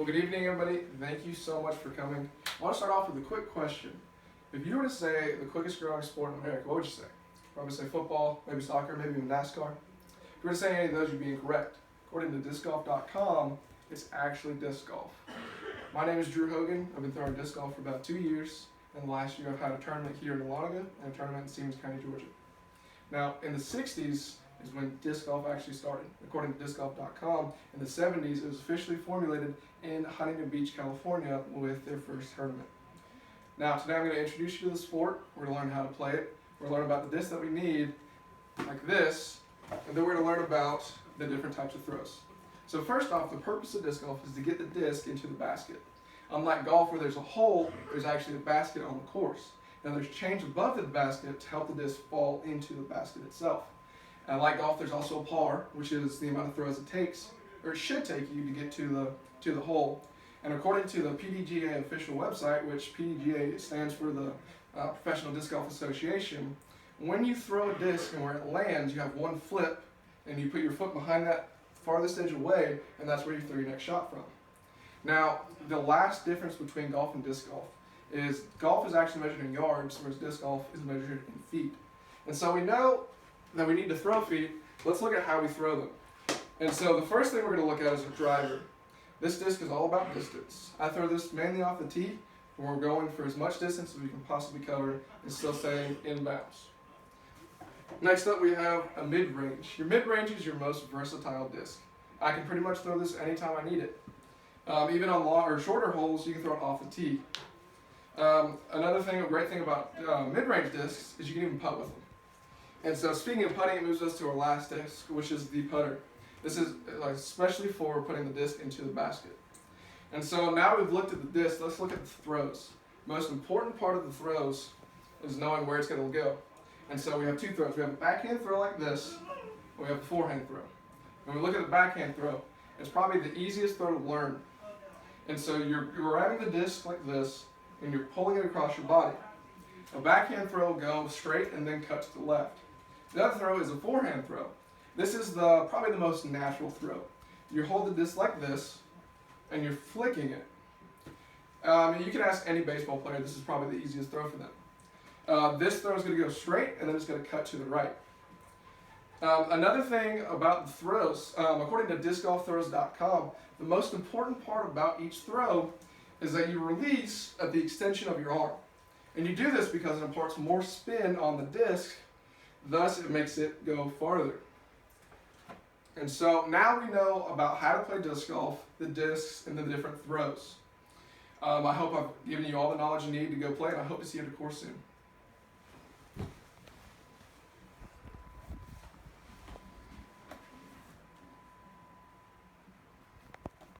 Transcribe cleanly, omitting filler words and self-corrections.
Well, good evening, everybody. Thank you so much for coming. I want to start off with a quick question. If you were to say the quickest growing sport in America, what would you say? Probably say football, maybe soccer, maybe even NASCAR. If you were to say any of those, you'd be incorrect. According to discgolf.com, it's actually disc golf. My name is Drew Hogan. I've been throwing disc golf for about 2 years, and last year I've had a tournament here in Dahlonega and a tournament in Stevens County, Georgia. Now, in the 60s is when disc golf actually started. According to discgolf.com, in the 70s it was officially formulated in Huntington Beach, California with their first tournament. Now, today I'm going to introduce you to the sport. We're going to learn how to play it. We're going to learn about the disc that we need, like this, and then we're going to learn about the different types of throws. So first off, the purpose of disc golf is to get the disc into the basket. Unlike golf where there's a hole, there's actually a basket on the course. Now there's chains above the basket to help the disc fall into the basket itself. And like golf, there's also a par, which is the amount of throws it takes, or it should take you to get to the hole. And according to the PDGA official website, which PDGA stands for the Professional Disc Golf Association, when you throw a disc and where it lands, you have one flip, and you put your foot behind that farthest edge away, and that's where you throw your next shot from. Now, the last difference between golf and disc golf is actually measured in yards, whereas disc golf is measured in feet. And so we know that we need to throw feet. Let's look at how we throw them. And so the first thing we're going to look at is a driver. This disc is all about distance. I throw this mainly off the tee, and we're going for as much distance as we can possibly cover and still staying inbounds. Next up, we have a mid-range. Your mid-range is your most versatile disc. I can pretty much throw this anytime I need it. Even on long or shorter holes, you can throw it off the tee. Another thing, a great thing about mid-range discs is you can even putt with them. And so speaking of putting, it moves us to our last disc, which is the putter. This is especially for putting the disc into the basket. And so now we've looked at the disc, let's look at the throws. The most important part of the throws is knowing where it's going to go. And so we have two throws. We have a backhand throw like this, and we have a forehand throw. When we look at the backhand throw, it's probably the easiest throw to learn. And so you're grabbing the disc like this, and you're pulling it across your body. A backhand throw will go straight and then cut to the left. The other throw is a forehand throw. This is probably the most natural throw. You hold the disc like this, and you're flicking it. You can ask any baseball player, this is probably the easiest throw for them. This throw is going to go straight, and then it's going to cut to the right. Another thing about the throws, according to discgolfthrows.com, the most important part about each throw is that you release at the extension of your arm. And you do this because it imparts more spin on the disc, thus it makes it go farther. And so now we know about how to play disc golf, the discs, and the different throws. I hope I've given you all the knowledge you need to go play, and I hope to see you at a course soon.